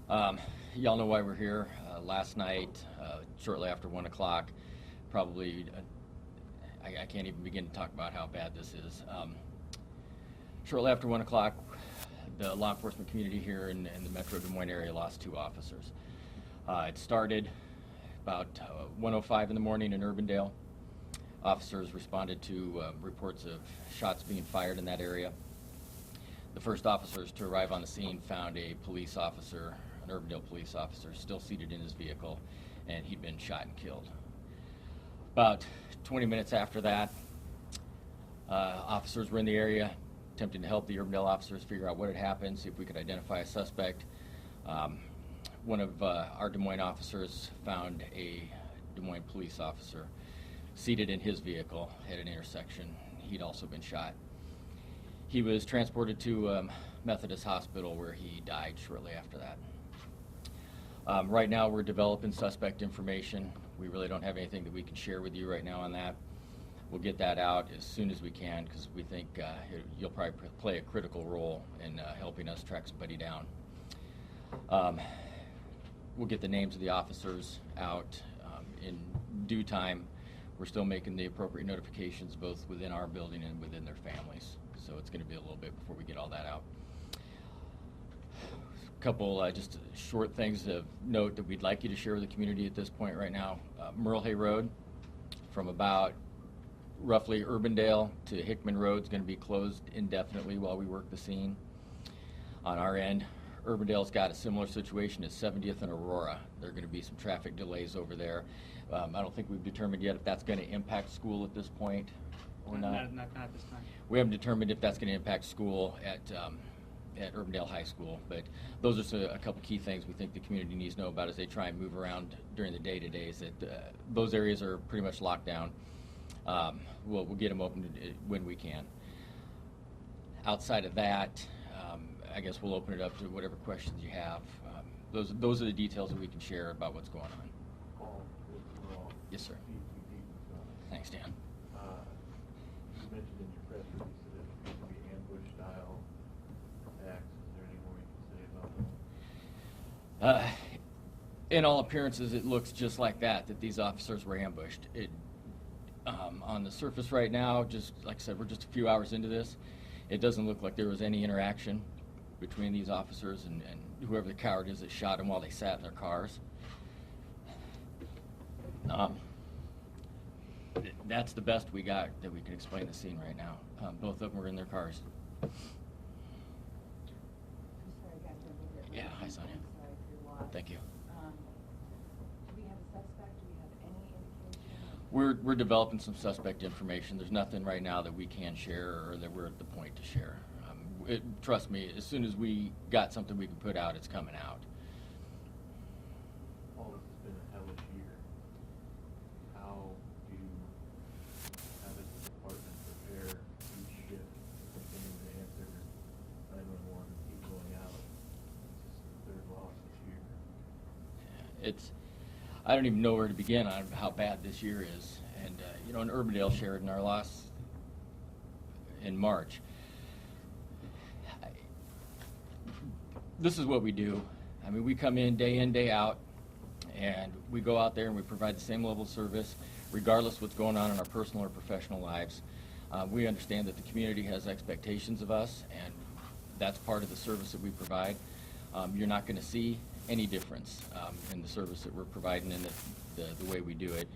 Y'all know why we're here. Last night, shortly after 1 o'clock, probably, I can't even begin to talk about how bad this is. Shortly after 1 o'clock, the law enforcement community here in the Metro Des Moines area lost 2 officers. It started about 1:05 in the morning in Urbandale. Officers responded to reports of shots being fired in that area. The first officers to arrive on the scene found a police officer, an Urbandale police officer, still seated in his vehicle, and he'd been shot and killed. About 20 minutes after that, officers were in the area attempting to help the Urbandale officers figure out what had happened, see if we could identify a suspect. One of our Des Moines officers found a Des Moines police officer seated in his vehicle at an intersection. He'd also been shot. He was transported to Methodist Hospital where he died shortly after that. Right now we're developing suspect information. We really don't have anything that we can share with you right now on that. We'll get that out as soon as we can because we think you'll probably play a critical role in helping us track somebody down. We'll get the names of the officers out in due time. We're still making the appropriate notifications both within our building and within their families. So it's going to be a little bit before we get all that out. A couple just short things of note that we'd like you to share with the community at this point right now. Merle Road from about roughly Urbandale to Hickman Road is going to be closed indefinitely while we work the scene. On our end, Urbandale's got a similar situation as 70th and Aurora. There are going to be some traffic delays over there. I don't think we've determined yet if that's going to impact school at this point or not. Not at this time. We haven't determined if that's going to impact school at Urbandale High School, but those are a couple key things we think the community needs to know about as they try and move around during the day-to-days. That those areas are pretty much locked down. We'll get them open when we can. Outside of that, I guess we'll open it up to whatever questions you have. Those are the details that we can share about what's going on. Yes, sir. Thanks, Dan. You mentioned in your press release that it's going to be ambush style attacks. Is there any more you can say about that? In all appearances, it looks just like that these officers were ambushed. On the surface right now, just like I said, we're just a few hours into this. It doesn't look like there was any interaction between these officers and whoever the coward is that shot them while they sat in their cars. That's the best we got that we can explain the scene right now. Both of them were in their cars. I'm sorry, guys, I'm over here. Yeah, hi, Sonia. I'm sorry for your loss. Thank you. Do we have a suspect? Do we have any indication? We're developing some suspect information. There's nothing right now that we can share or that we're at the point to share. Trust me, as soon as we got something we can put out, it's coming out. All this has been a hellish year. How does the department prepare each shift to continue to answer 911 and keep going out? This is the third loss this year. I don't even know where to begin on how bad this year is. And, in Urbandale shared in our loss in March. This is what we do. I mean, we come in, day out, and we go out there and we provide the same level of service, regardless of what's going on in our personal or professional lives. We understand that the community has expectations of us, and that's part of the service that we provide. You're not going to see any difference in the service that we're providing and the way we do it.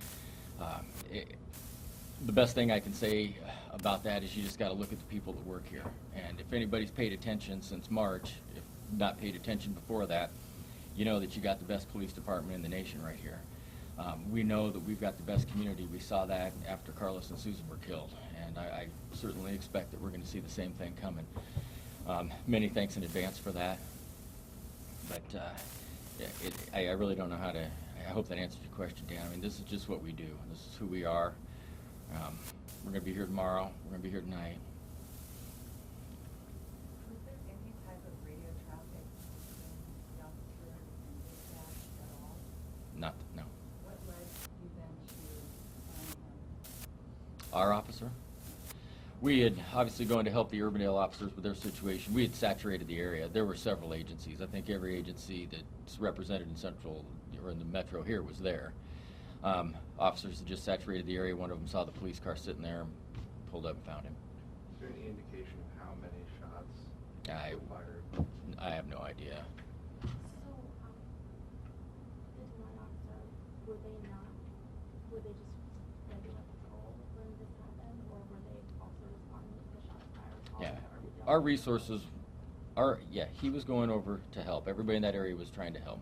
The best thing I can say about that is you just got to look at the people that work here. And if anybody's paid attention since March, if not paid attention before that, you know that you got the best police department in the nation right here. We know that we've got the best community. We saw that after Carlos and Susan were killed, and I certainly expect that we're going to see the same thing coming. Many thanks in advance for that. But I really don't know how to. I hope that answers your question, Dan. I mean, this is just what we do. This is who we are. We're going to be here tomorrow. We're going to be here tonight. Was there any type of radio traffic between the officer and dispatch at all? No. What led you then to finding him? Our officer? We had obviously going to help the Urbandale officers with their situation. We had saturated the area. There were several agencies. I think every agency that's represented in Central or in the metro here was there. Officers had just saturated the area. One of them saw the police car sitting there and pulled up and found him. Is there any indication of how many shots I- were fired? I have no idea. So, the Des Moines officer, were they just regular patrol when this happened, or were they also responding to the shots fired? Yeah, Or did our y'all- resources, he was going over to help. Everybody in that area was trying to help.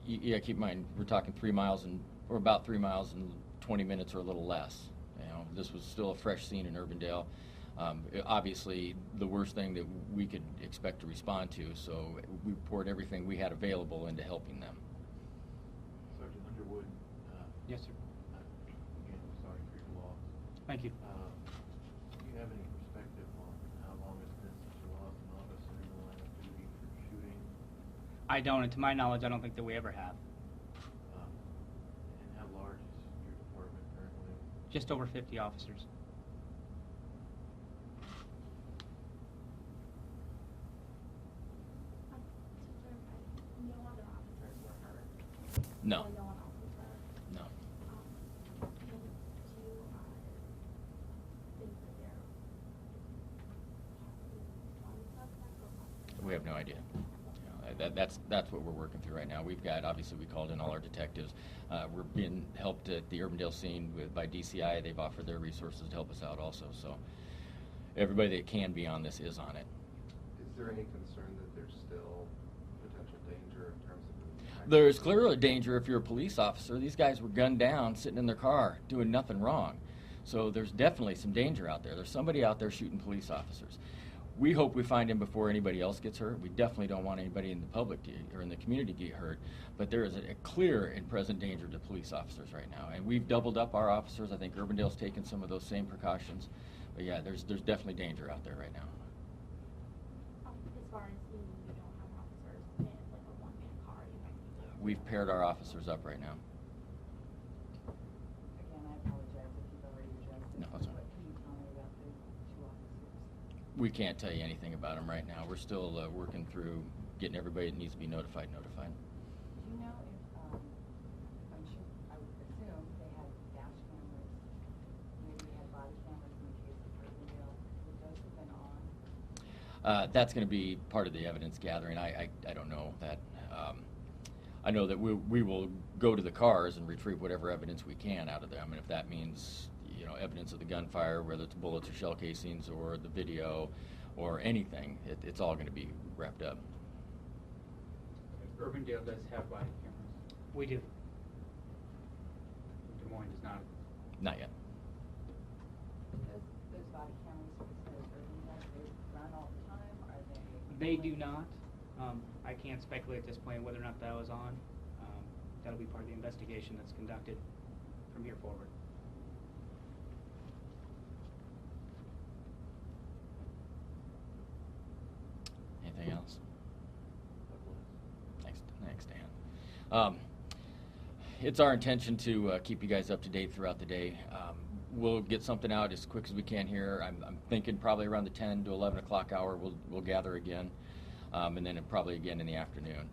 Keep in mind, we're talking about 3 miles and 20 minutes or a little less. You know, this was still a fresh scene in Urbandale. Obviously, the worst thing that we could expect to respond to, so we poured everything we had available into helping them. Sergeant Underwood, Yes, sir. again, sorry for your loss. Thank you. Do you have any perspective on how long it's been since you lost an officer in the line of duty for shooting? I don't, and to my knowledge, I don't think that we ever have. And how large is your department currently? Just over 50 officers. To clarify, no other officers were hurt? No. Or no one else was hurt? No. And do you, think that there possibly one suspect or possibly? We have no idea. You know, that's what we're working through right now. Obviously, we called in all our detectives. We're being helped at the Urbandale scene by DCI. They've offered their resources to help us out also. So everybody that can be on this is on it. Is there any concern that there's still potential danger in terms of? There's clearly a danger if you're a police officer. These guys were gunned down, sitting in their car, doing nothing wrong. So there's definitely some danger out there. There's somebody out there shooting police officers. We hope we find him before anybody else gets hurt. We definitely don't want anybody in the public or in the community to get hurt. But there is a clear and present danger to police officers right now. And we've doubled up our officers. I think Urbandale's taken some of those same precautions. But yeah, there's definitely danger out there right now. As far as you don't have officers in like a one-man car, you might need to. We've paired our officers up right now. Again, I apologize if you've already addressed it. No, that's all right. What can you tell me about the two officers? We can't tell you anything about them right now. We're still working through getting everybody that needs to be notified. Do you know if, I'm sure, I would assume they had dash cameras, maybe had body cameras in the case of Urbandale, would those have been on? That's going to be part of the evidence gathering. I don't know that. I know that we will go to the cars and retrieve whatever evidence we can out of them. And if that means, evidence of the gunfire, whether it's bullets or shell casings or the video or anything, it's all going to be wrapped up. Urbandale does have body cameras. We do. Des Moines does not. Not yet. Those body cameras for the state of Urbandale, they run all the time, are they? They do not. I can't speculate at this point whether or not that was on. That'll be part of the investigation that's conducted from here forward. Anything else? Thanks, Dan. It's our intention to keep you guys up to date throughout the day. We'll get something out as quick as we can here. I'm thinking probably around the 10 to 11 o'clock hour we'll gather again, and then probably again in the afternoon.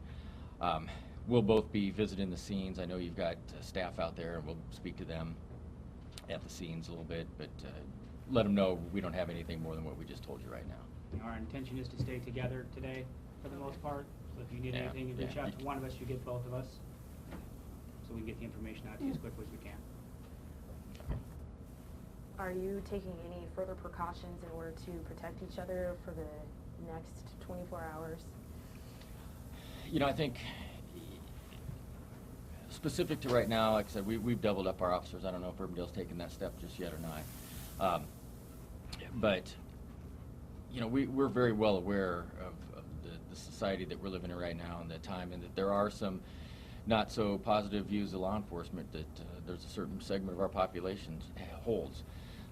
We'll both be visiting the scenes. I know you've got staff out there, and we'll speak to them at the scenes a little bit, but let them know we don't have anything more than what we just told you right now. Our intention is to stay together today for the most part. So if you need Yeah, anything, you reach yeah. out to one of us, you get both of us. So we can get the information out to you as quickly as we can. Are you taking any further precautions in order to protect each other for the next 24 hours? I think specific to right now, like I said, we've doubled up our officers. I don't know if Urbandale's taken that step just yet or not. But we're very well aware of the society that we're living in right now and the time, and that there are some not so positive views of law enforcement that there's a certain segment of our population holds.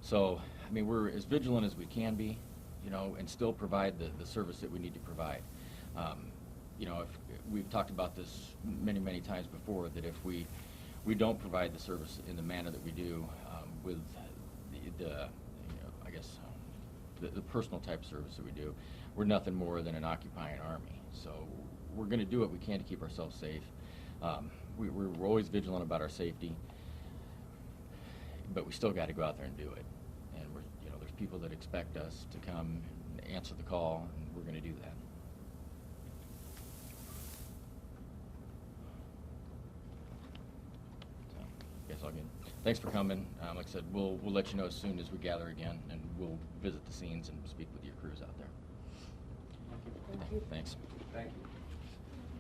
So, we're as vigilant as we can be, and still provide the service that we need to provide. If we've talked about this many, many times before, that if we don't provide the service in the manner that we do, with the I guess, the personal type service that we do. We're nothing more than an occupying army. So we're going to do what we can to keep ourselves safe. We're always vigilant about our safety, but we still got to go out there and do it. And there's people that expect us to come and answer the call, and we're going to do that. So, guess all good. Thanks for coming. Like I said, we'll let you know as soon as we gather again, and we'll visit the scenes and speak with your crews out there. Thank you. Thanks. Thank you.